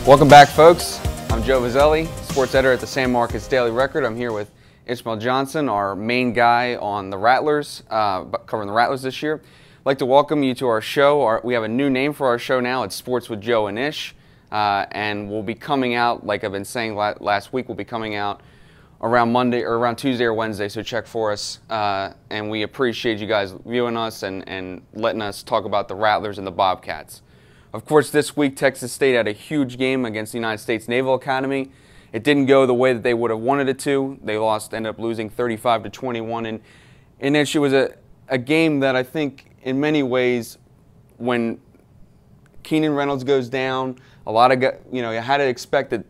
Welcome back, folks. I'm Joe Vizzelli, sports editor at the San Marcos Daily Record. I'm here with Ishmael Johnson, our main guy on the Rattlers, covering the Rattlers this year. I'd like to welcome you to our show. We have a new name for our show now. It's Sports with Joe and Ish, and we'll be coming out, like I've been saying last week, we'll be coming out around Monday or around Tuesday or Wednesday, so check for us. And we appreciate you guys viewing us and letting us talk about the Rattlers and the Bobcats. Of course, this week, Texas State had a huge game against the United States Naval Academy. It didn't go the way that they would have wanted it to. They ended up losing 35-21. And it was a game that I think, in many ways, when Keenan Reynolds goes down, you had to expect that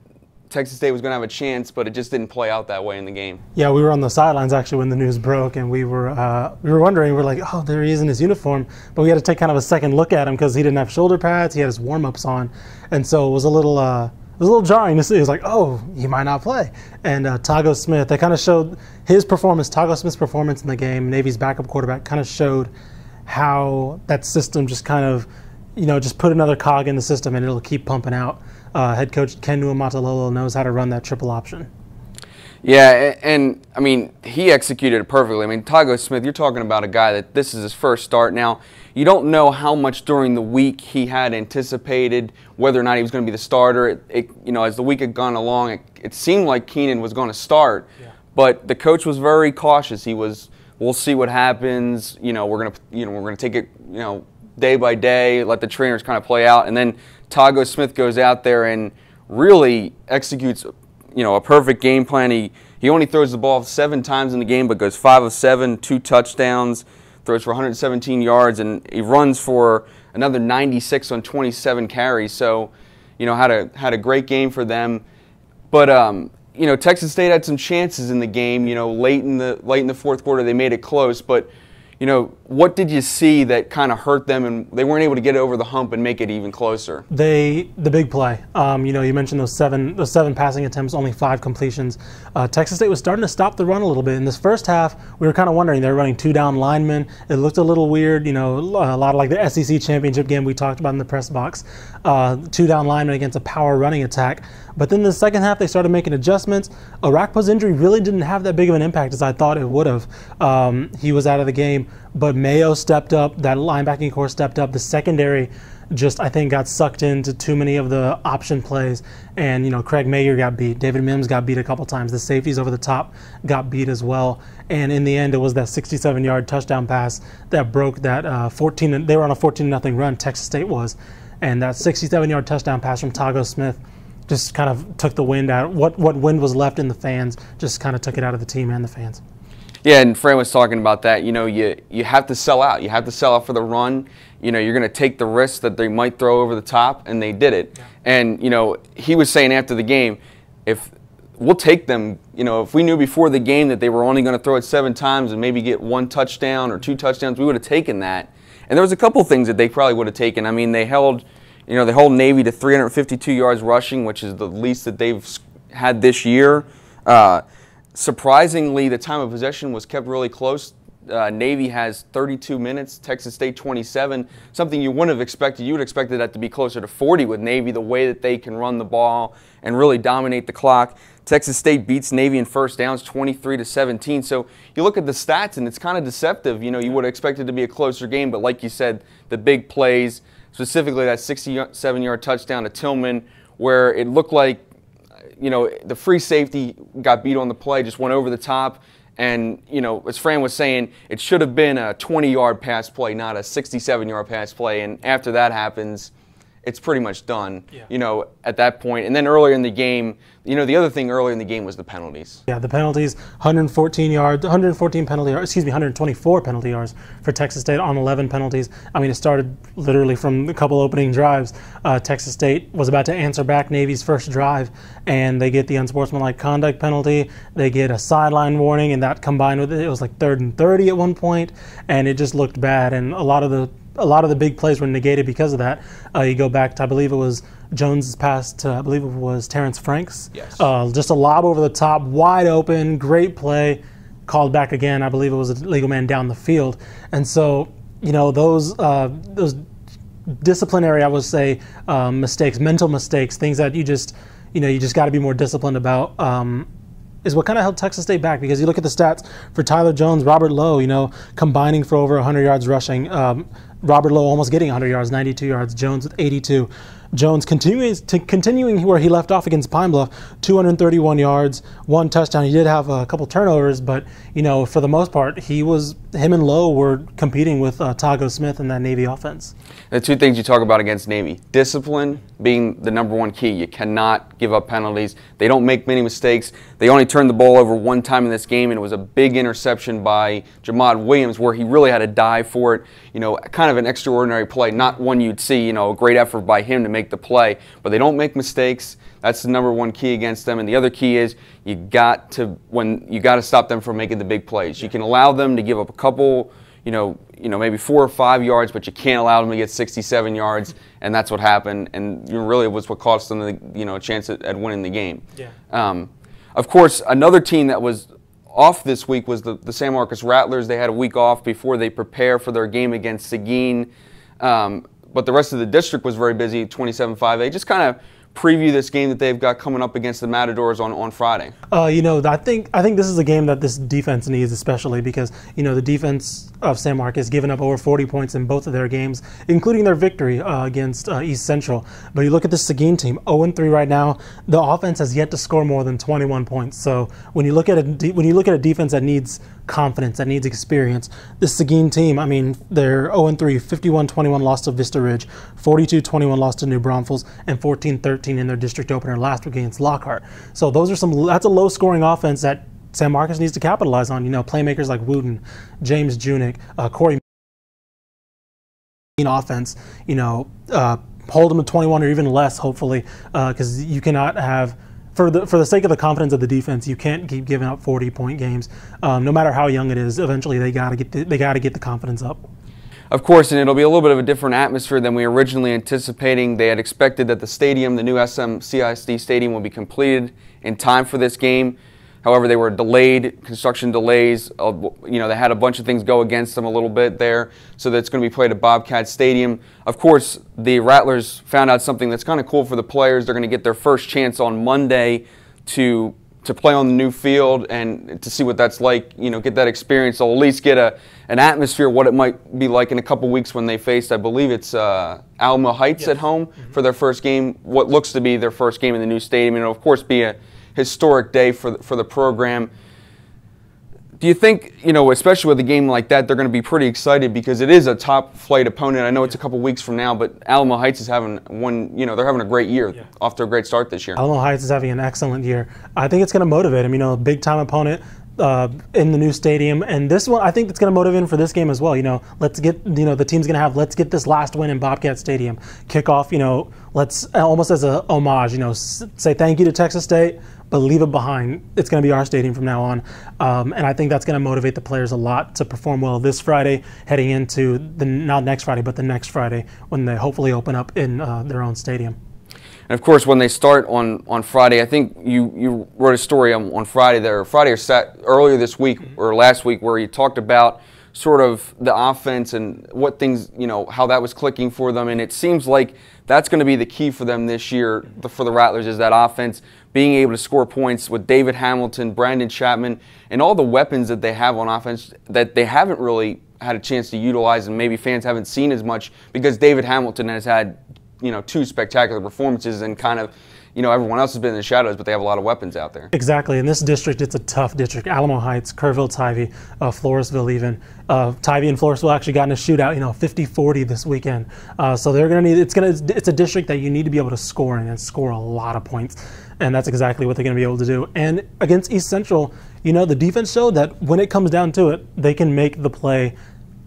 Texas State was going to have a chance, but it just didn't play out that way in the game. Yeah, we were on the sidelines actually when the news broke, and we were wondering, we're like, oh, there he is in his uniform, but we had to take kind of a second look at him because he didn't have shoulder pads, he had his warm-ups on, and so it was a little jarring to see. It was like, oh, he might not play. And Tago Smith, they kind of showed his performance, Tago Smith's performance in the game. Navy's backup quarterback kind of showed how that system just kind of, just put another cog in the system and it'll keep pumping out. Head coach Ken Nuamatalolo knows how to run that triple option. Yeah, and I mean, he executed it perfectly. I mean, Tago Smith, you're talking about a guy that this is his first start. Now, you don't know how much during the week he had anticipated whether or not he was going to be the starter. As the week had gone along, it seemed like Keenan was going to start, but the coach was very cautious. We'll see what happens. We're going to take it, day by day, let the trainers kind of play out, and then Tago Smith goes out there and really executes, a perfect game plan. He only throws the ball 7 times in the game, but goes 5 of 7, 2 touchdowns, throws for 117 yards, and he runs for another 96 on 27 carries. So, had a great game for them. But Texas State had some chances in the game. Late in the fourth quarter, they made it close, but. What did you see that kind of hurt them and they weren't able to get over the hump and make it even closer? The big play. You mentioned those seven passing attempts, only 5 completions. Texas State was starting to stop the run a little bit. In this first half, we were kind of wondering, they were running 2 down linemen. It looked a little weird, a lot of like the SEC championship game we talked about in the press box. 2 down linemen against a power running attack. But then the second half, they started making adjustments. Arakpo's injury really didn't have that big of an impact as I thought it would have. He was out of the game, but Mayo stepped up. That linebacking core stepped up. The secondary I think, got sucked into too many of the option plays. And, Craig Mayer got beat. David Mims got beat a couple times. The safeties over the top got beat as well. And in the end, it was that 67-yard touchdown pass that broke that they were on a 14-0 run, Texas State was. And that 67-yard touchdown pass from Tago Smith just kind of took the wind out. What wind was left in the fans just kind of took it out of the team and the fans. Yeah, and Fran was talking about that. You have to sell out. You have to sell out for the run. You're going to take the risk that they might throw over the top, and they did it. Yeah. And, he was saying after the game, if we'll take them, if we knew before the game that they were only going to throw it 7 times and maybe get 1 touchdown or 2 touchdowns, we would have taken that. And there was a couple things that they probably would have taken. I mean, they held Navy to 352 yards rushing, which is the least that they've had this year. Surprisingly, the time of possession was kept really close. Navy has 32 minutes, Texas State 27, something you wouldn't have expected. You would have expected that to be closer to 40 with Navy, the way that they can run the ball and really dominate the clock. Texas State beats Navy in first downs 23-17. So you look at the stats and it's kind of deceptive. You would have expected it to be a closer game, but like you said, the big plays, specifically that 67-yard touchdown to Tillman, where it looked like the free safety got beat on the play, just went over the top. And, as Fran was saying, it should have been a 20-yard pass play, not a 67-yard pass play. And after that happens, it's pretty much done, at that point. And then earlier in the game, the other thing earlier in the game was the penalties. Yeah, the penalties, 124 penalty yards for Texas State on 11 penalties. I mean, it started literally from a couple opening drives. Texas State was about to answer back Navy's first drive, and they get the unsportsmanlike conduct penalty. They get a sideline warning, and that combined with it was like 3rd and 30 at one point, and it just looked bad. And a lot of the big plays were negated because of that. You go back to, I believe it was Jones's pass to, I believe it was Terrence Franks. Yes. Just a lob over the top, wide open, great play, called back again. I believe it was a legal man down the field. And so, those disciplinary, I would say, mistakes, mental mistakes, things that you just got to be more disciplined about. Is what kind of held Texas State back, because you look at the stats for Tyler Jones, Robert Lowe, combining for over 100 yards rushing. Robert Lowe almost getting 100 yards, 92 yards. Jones with 82. Jones continuing where he left off against Pine Bluff, 231 yards, 1 touchdown. He did have a couple turnovers, but for the most part, him and Lowe were competing with Tago Smith in that Navy offense. The two things you talk about against Navy: discipline being the #1 key. You cannot give up penalties. They don't make many mistakes. They only turned the ball over 1 time in this game, and it was a big interception by Jamad Williams, where he really had to dive for it. Kind of an extraordinary play, not one you'd see. A great effort by him to make the play, but they don't make mistakes. That's the #1 key against them. And the other key is you got to stop them from making the big plays. You can allow them to give up a couple, maybe 4 or 5 yards, but you can't allow them to get 67 yards, and that's what happened. And really, it was what cost them a chance at winning the game. Yeah. Of course, another team that was off this week was the San Marcos Rattlers. They had a week off before they prepare for their game against Seguin. But the rest of the district was very busy, 27-5A. Just kind of preview this game that they've got coming up against the Matadors on Friday. I think this is a game that this defense needs, especially because the defense of San Marcos given up over 40 points in both of their games, including their victory against East Central. But you look at the Seguin team, 0-3 right now. The offense has yet to score more than 21 points. So when you look at a defense that needs confidence, that needs experience, this Seguin team, they're 0-3, 51-21 lost to Vista Ridge, 42-21 lost to New Braunfels, and 14-13 in their district opener last week against Lockhart. So that's a low-scoring offense that San Marcos needs to capitalize on. Playmakers like Wooten, James Junick, Corey offense, hold them to 21 or even less, hopefully, because you cannot have, for the sake of the confidence of the defense, you can't keep giving up 40-point games. No matter how young it is, eventually they got to get the confidence up. Of course, and it'll be a little bit of a different atmosphere than we originally anticipating. They had expected that the stadium, the new SMCISD stadium, will be completed in time for this game. However, they were delayed, construction delays. They had a bunch of things go against them a little bit there, so that's going to be played at Bobcat Stadium. Of course, the Rattlers found out something that's kind of cool for the players. They're going to get their first chance on Monday to play on the new field and to see what that's like, get that experience. They'll at least get an atmosphere, what it might be like in a couple weeks when they faced, I believe it's Alamo Heights at home for their first game, what looks to be their first game in the new stadium. And it'll, of course, be a historic day for the program. Do you think, especially with a game like that, they're going to be pretty excited because it is a top-flight opponent? I know it's a couple weeks from now, but Alamo Heights is having they're having a great year, off to a great start this year. Alamo Heights is having an excellent year. I think it's going to motivate them. A big-time opponent in the new stadium, and this one I think it's going to motivate them for this game as well. Let's get the team's going to have, let's get this last win in Bobcat Stadium. Kick off. Let's almost as a homage. Say thank you to Texas State, but leave it behind. It's going to be our stadium from now on. And I think that's going to motivate the players a lot to perform well this Friday, heading into not next Friday, but the next Friday when they hopefully open up in their own stadium. And of course, when they start on Friday, I think you wrote a story on Friday earlier this week or last week where you talked about sort of the offense and what things, how that was clicking for them. And it seems like that's going to be the key for them this year for the Rattlers, is that offense, being able to score points with David Hamilton, Brandon Chapman, and all the weapons that they have on offense that they haven't really had a chance to utilize, and maybe fans haven't seen as much because David Hamilton has had 2 spectacular performances, and kind of, everyone else has been in the shadows, but they have a lot of weapons out there. Exactly. In this district, it's a tough district. Alamo Heights, Kerrville, Tivy, Floresville even. Tivy and Floresville actually got in a shootout, 50-40 this weekend. So they're going to need, it's a district that you need to be able to score in and score a lot of points. And that's exactly what they're going to be able to do. And against East Central, the defense showed that when it comes down to it, they can make the play,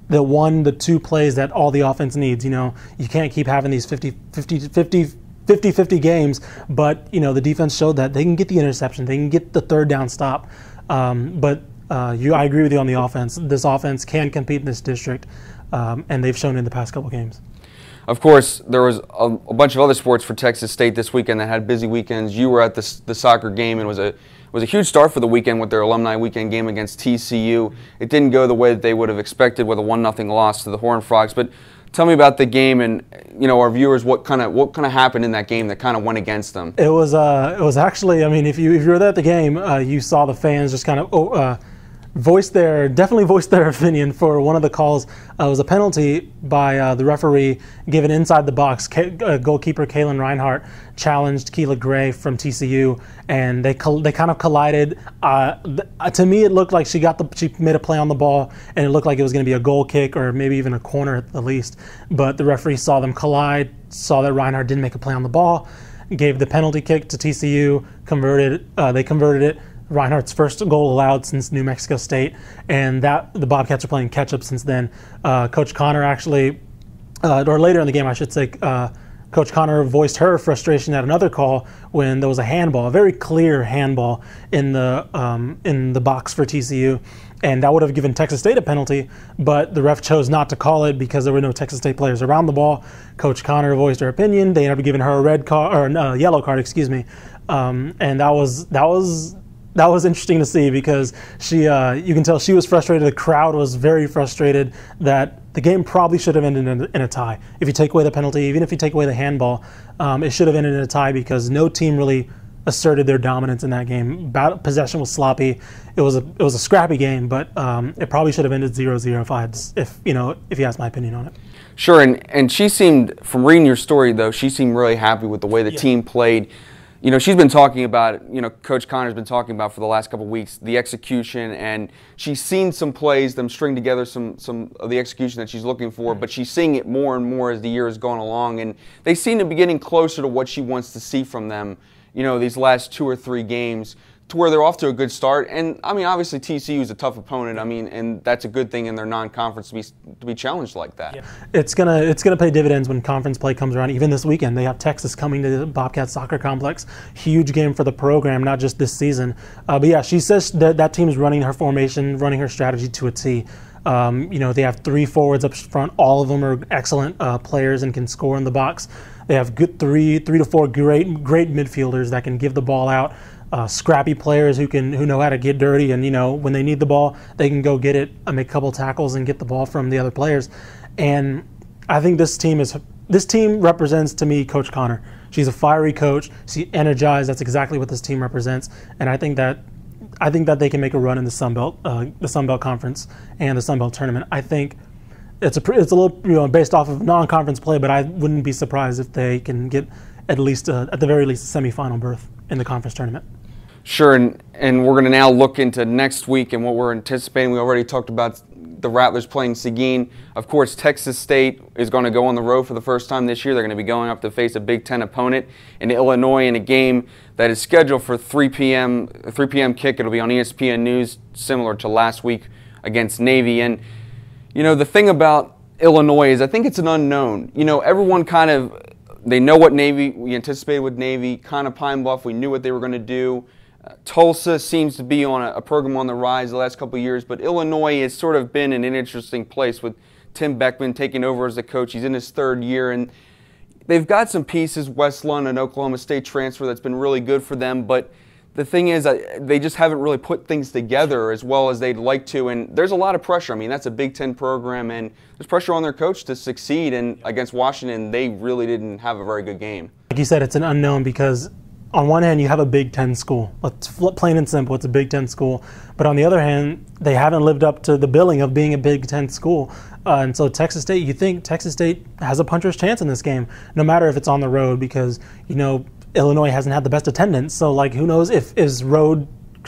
the 2 plays that all the offense needs. You can't keep having these 50-50 games, but the defense showed that they can get the interception, they can get the 3rd down stop. I agree with you on the offense. This offense can compete in this district, and they've shown in the past couple games. Of course, there was a bunch of other sports for Texas State this weekend that had busy weekends. You were at the soccer game, and it was a huge start for the weekend with their alumni weekend game against TCU. It didn't go the way that they would have expected with a 1-0 loss to the Horned Frogs. But Tell me about the game and, our viewers, what kind of happened in that game that kind of went against them. It was actually, I mean, if you were there at the game, you saw the fans just kind of definitely voiced their opinion for one of the calls. It was a penalty by the referee given inside the box. Goalkeeper Kaylin Reinhart challenged Keela Gray from TCU, and they kind of collided. To me, it looked like she made a play on the ball, and it looked like it was going to be a goal kick or maybe even a corner at the least. But the referee saw them collide, saw that Reinhart didn't make a play on the ball, gave the penalty kick to TCU, they converted it. Reinhardt's first goal allowed since New Mexico State, and the Bobcats are playing catch-up since then. Coach Connor actually, or later in the game I should say, Coach Connor voiced her frustration at another call when there was a handball, a very clear handball in the box for TCU, and that would have given Texas State a penalty, but the ref chose not to call it because there were no Texas State players around the ball. Coach Connor voiced her opinion. They ended up giving her a red card, or a yellow card, excuse me, and that was interesting to see because you can tell she was frustrated. The crowd was very frustrated that the game probably should have ended in a tie. If you take away the penalty, even if you take away the handball, it should have ended in a tie because no team really asserted their dominance in that game. Possession was sloppy. It was a scrappy game, but it probably should have ended 0-0 if you ask my opinion on it. Sure, and she seemed, from reading your story though, she seemed really happy with the way the team played. She's been talking about, Coach Connor's been talking about for the last couple of weeks, the execution, and she's seen some plays, them string together some of the execution that she's looking for, but she's seeing it more and more as the year is going along, and they seem to be getting closer to what she wants to see from them, these last 2 or 3 games, to where they're off to a good start. And I mean, obviously TCU is a tough opponent. I mean, and that's a good thing in their non-conference to be challenged like that. Yeah. It's gonna pay dividends when conference play comes around. Even this weekend, they have Texas coming to the Bobcat Soccer Complex. Huge game for the program, not just this season. But yeah, she says that team is running her formation, running her strategy to a T. They have 3 forwards up front. All of them are excellent players and can score in the box. They have good 3 to 4 great midfielders that can give the ball out. Scrappy players who know how to get dirty, and when they need the ball, they can go get it, make a couple tackles, and get the ball from the other players. And I think this team represents to me Coach Connor. She's a fiery coach. She's energized. That's exactly what this team represents. And I think that they can make a run in the Sun Belt Conference and the Sun Belt tournament. I think it's a little based off of non-conference play, but I wouldn't be surprised if they can get at the very least a semifinal berth in the conference tournament. Sure, and we're going to now look into next week and what we're anticipating. We already talked about the Rattlers playing Seguin. Of course, Texas State is going to go on the road for the first time this year. They're going to be going up to face a Big Ten opponent in Illinois in a game that is scheduled for 3 p.m. kick. It'll be on ESPN News, similar to last week against Navy. And, the thing about Illinois is I think it's an unknown. Everyone they know what we anticipated with Navy, kind of Pine Bluff, we knew what they were going to do. Tulsa seems to be on a program on the rise the last couple of years, but Illinois has sort of been in an interesting place with Tim Beckman taking over as the coach. He's in his 3rd year, and they've got some pieces. West London, Oklahoma State transfer, that's been really good for them, but the thing is they just haven't really put things together as well as they'd like to, and there's a lot of pressure. I mean, that's a Big Ten program, and there's pressure on their coach to succeed, and against Washington, they really didn't have a very good game. Like you said, it's an unknown because on one hand, you have a Big Ten school. Let's plain and simple, it's a Big Ten school. But on the other hand, they haven't lived up to the billing of being a Big Ten school. And so Texas State, you think Texas State has a puncher's chance in this game, no matter if it's on the road, because, Illinois hasn't had the best attendance. So, who knows is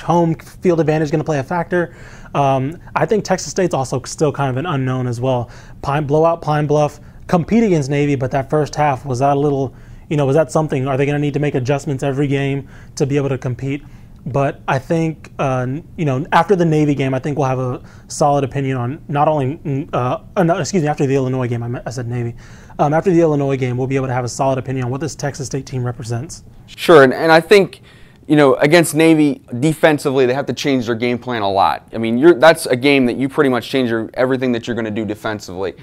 home field advantage going to play a factor? I think Texas State's also still kind of an unknown as well. Pine Bluff, compete against Navy, but that first half, was that a little... was that something? Are they going to need to make adjustments every game to be able to compete? But I think, after the Navy game, I think we'll have a solid opinion on not only, after the Illinois game, I said Navy. After the Illinois game, we'll be able to have a solid opinion on what this Texas State team represents. Sure, and I think, against Navy, defensively, they have to change their game plan a lot. I mean, that's a game that you pretty much change everything that you're going to do defensively.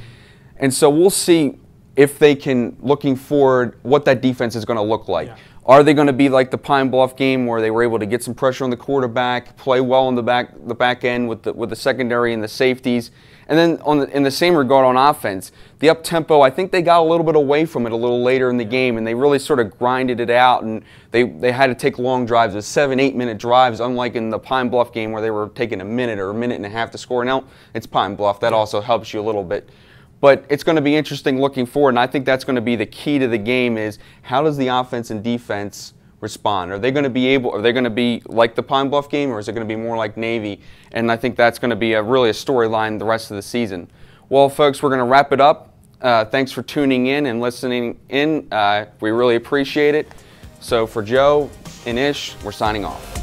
And so we'll see if they can, looking forward, what that defense is going to look like. Yeah. Are they going to be like the Pine Bluff game where they were able to get some pressure on the quarterback, play well in the back end with the secondary and the safeties? And then in the same regard on offense, the up-tempo, I think they got a little bit away from it a little later in the game, and they really sort of grinded it out, and they had to take long drives, 7-8 minute drives, unlike in the Pine Bluff game where they were taking a minute or a minute and a half to score. Now, it's Pine Bluff. That also helps you a little bit. But it's going to be interesting looking forward, and I think that's going to be the key to the game is how does the offense and defense respond? Are they going to be like the Pine Bluff game, or is it going to be more like Navy? And I think that's going to be really a storyline the rest of the season. Well, folks, we're going to wrap it up. Thanks for tuning in and listening in. We really appreciate it. So for Joe and Ish, we're signing off.